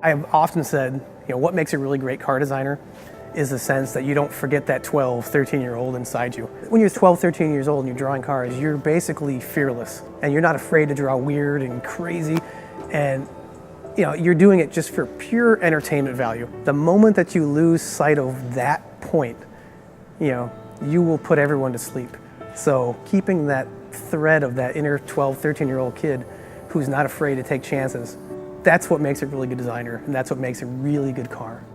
I've often said, what makes a really great car designer is the sense that you don't forget that 12, 13-year-old inside you. When you're 12, 13 years old and you're drawing cars, you're basically fearless and you're not afraid to draw weird and crazy, and you're doing it just for pure entertainment value. The moment that you lose sight of that point, you will put everyone to sleep. So keeping that thread of that inner 12, 13-year-old kid who's not afraid to take chances, that's what makes a really good designer, and that's what makes a really good car.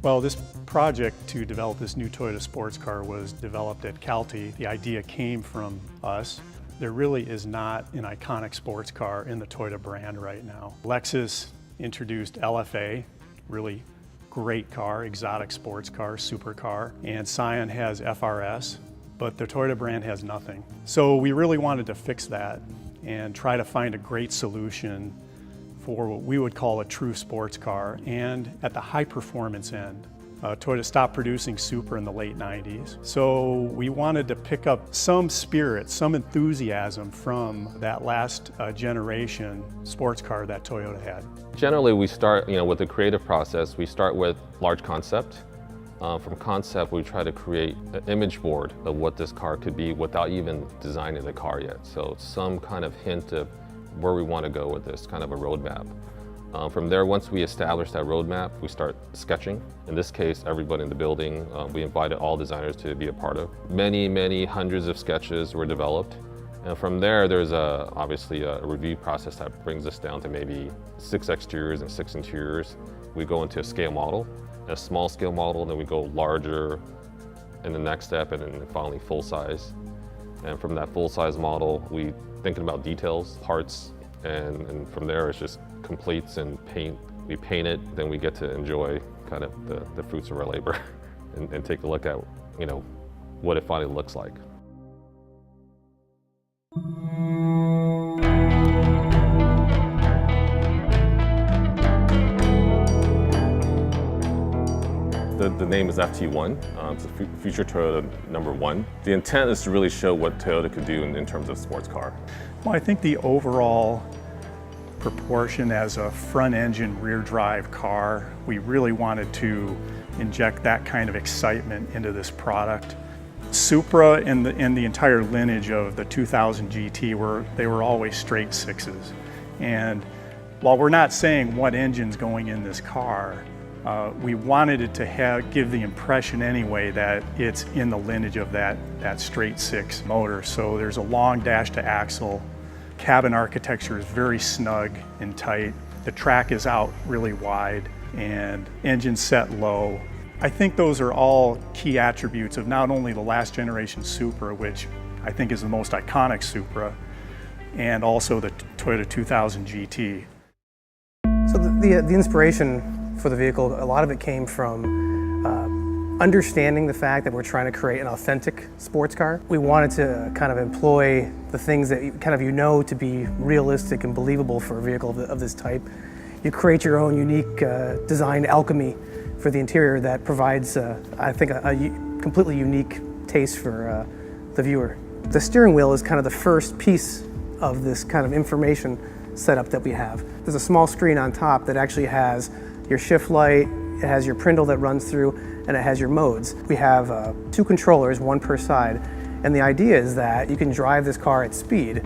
Well, this project to develop this new Toyota sports car was developed at Calty. The idea came from us. There really is not an iconic sports car in the Toyota brand right now. Lexus introduced LFA, really great car, exotic sports car, supercar, and Scion has FRS, but the Toyota brand has nothing. So we really wanted to fix that and try to find a great solution for what we would call a true sports car, and at the high performance end. Toyota stopped producing Supra in the late 90s. So we wanted to pick up some spirit, some enthusiasm from that last generation sports car that Toyota had. Generally we start with the creative process. We start with large concept. From concept we try to create an image board of what this car could be without even designing the car yet. So some kind of hint of where we want to go with this, kind of a roadmap. From there, once we establish that roadmap, we start sketching. In this case, everybody in the building, we invited all designers to be a part of. Many hundreds of sketches were developed. And from there, there's obviously a review process that brings us down to maybe 6 exteriors and 6 interiors. We go into a scale model, a small scale model, then we go larger in the next step, and then finally full size. And from that full size model, we thinking about details, parts, and from there it's just completes and paint. We paint it, then we get to enjoy kind of the fruits of our labor and take a look at what it finally looks like. The name is FT1, it's a Future Toyota #1. The intent is to really show what Toyota could do in terms of sports car. Well, I think the overall proportion as a front engine rear drive car, we really wanted to inject that kind of excitement into this product. Supra and the entire lineage of the 2000 GT they were always straight sixes. And while we're not saying what engine's going in this car, we wanted it to give the impression anyway that it's in the lineage of that straight six motor. So there's a long dash to axle. Cabin architecture is very snug and tight. The track is out really wide and engine set low. I think those are all key attributes of not only the last generation Supra, which I think is the most iconic Supra, and also the Toyota 2000 GT. So the inspiration for the vehicle, a lot of it came from understanding the fact that we're trying to create an authentic sports car. We wanted to kind of employ the things that to be realistic and believable for a vehicle of this type. You create your own unique design alchemy for the interior that provides, I think, a completely unique taste for the viewer. The steering wheel is kind of the first piece of this kind of information setup that we have. There's a small screen on top that actually has your shift light, it has your prindle that runs through, and it has your modes. We have 2 controllers, 1 per side, and the idea is that you can drive this car at speed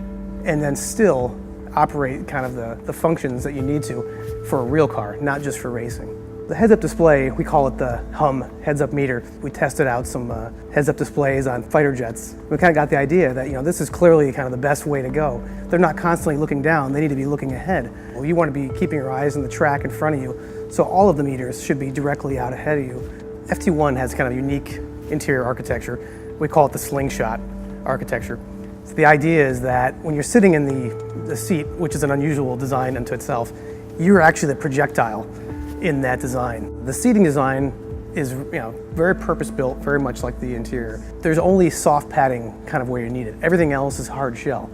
and then still operate kind of the functions that you need to for a real car, not just for racing. The heads-up display, we call it the HUM heads-up meter. We tested out some heads-up displays on fighter jets. We kind of got the idea that this is clearly kind of the best way to go. They're not constantly looking down, they need to be looking ahead. Well, you want to be keeping your eyes on the track in front of you, so all of the meters should be directly out ahead of you. FT1 has kind of unique interior architecture. We call it the slingshot architecture. So the idea is that when you're sitting in the seat, which is an unusual design unto itself, you're actually the projectile in that design. The seating design is very purpose-built, very much like the interior. There's only soft padding kind of where you need it. Everything else is hard shell.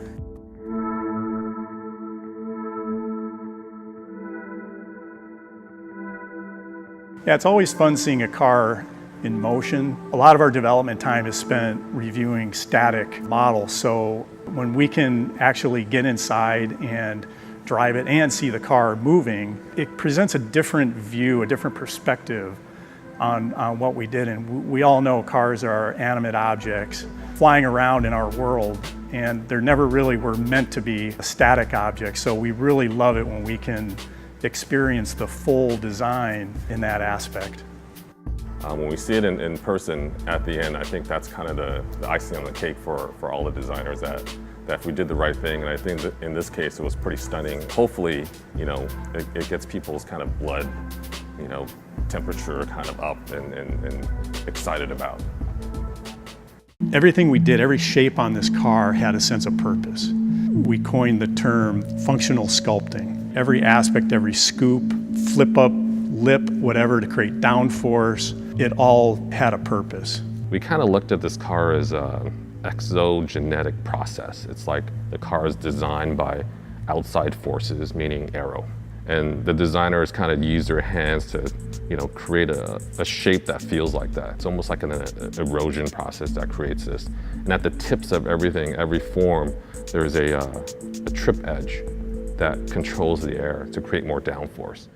Yeah, it's always fun seeing a car in motion. A lot of our development time is spent reviewing static models, so when we can actually get inside and drive it and see the car moving, it presents a different view, a different perspective on what we did. And we all know cars are animate objects flying around in our world, and they're never really were meant to be a static object. So we really love it when we can experience the full design in that aspect. When we see it in person at the end, I think that's kind of the icing on the cake for all the designers, that if we did the right thing, and I think that in this case it was pretty stunning. Hopefully, you know, it gets people's kind of blood, you know, temperature kind of up and excited about. Everything we did, every shape on this car had a sense of purpose. We coined the term functional sculpting. Every aspect, every scoop, flip up, lip, whatever, to create downforce, it all had a purpose. We kind of looked at this car as an exogenetic process. It's like the car is designed by outside forces, meaning aero. And the designers kind of use their hands to, you know, create a shape that feels like that. It's almost like an erosion process that creates this. And at the tips of everything, every form, there's a trip edge that controls the air to create more downforce.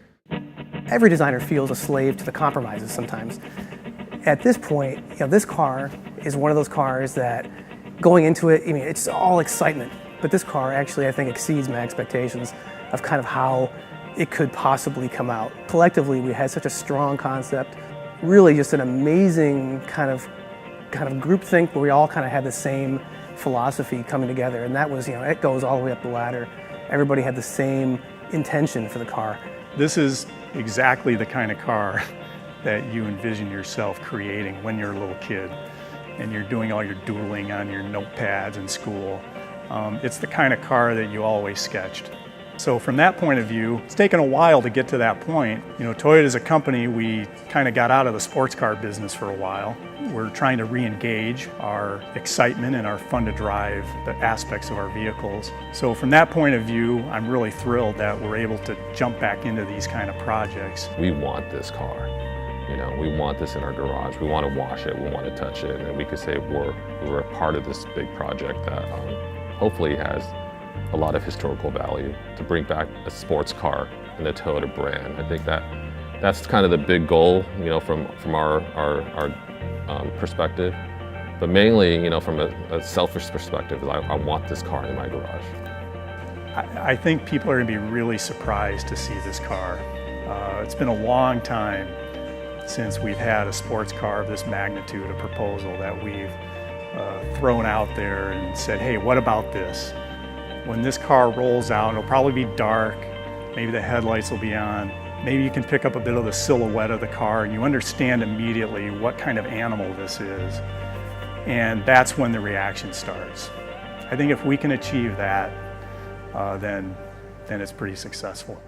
Every designer feels a slave to the compromises sometimes. At this point, you know, this car is one of those cars that going into it, I mean, it's all excitement, but this car actually, I think, exceeds my expectations of kind of how it could possibly come out. Collectively, we had such a strong concept, really just an amazing kind of groupthink where we all kind of had the same philosophy coming together, and that was, you know, it goes all the way up the ladder. Everybody had the same intention for the car. This is exactly the kind of car that you envision yourself creating when you're a little kid and you're doing all your doodling on your notepads in school. It's the kind of car that you always sketched. So from that point of view, it's taken a while to get to that point. You know, Toyota as a company, we kind of got out of the sports car business for a while. We're trying to re-engage our excitement and our fun to drive the aspects of our vehicles. So from that point of view, I'm really thrilled that we're able to jump back into these kind of projects. We want this car. You know, we want this in our garage. We want to wash it, we want to touch it, and we could say we're a part of this big project that hopefully has a lot of historical value to bring back a sports car in the Toyota brand. I think that's kind of the big goal, you know, from our perspective. But mainly, you know, from a selfish perspective, I want this car in my garage. I think people are going to be really surprised to see this car. It's been a long time since we've had a sports car of this magnitude, a proposal that we've thrown out there and said, hey, what about this? When this car rolls out, it'll probably be dark, maybe the headlights will be on, maybe you can pick up a bit of the silhouette of the car and you understand immediately what kind of animal this is. And that's when the reaction starts. I think if we can achieve that, then it's pretty successful.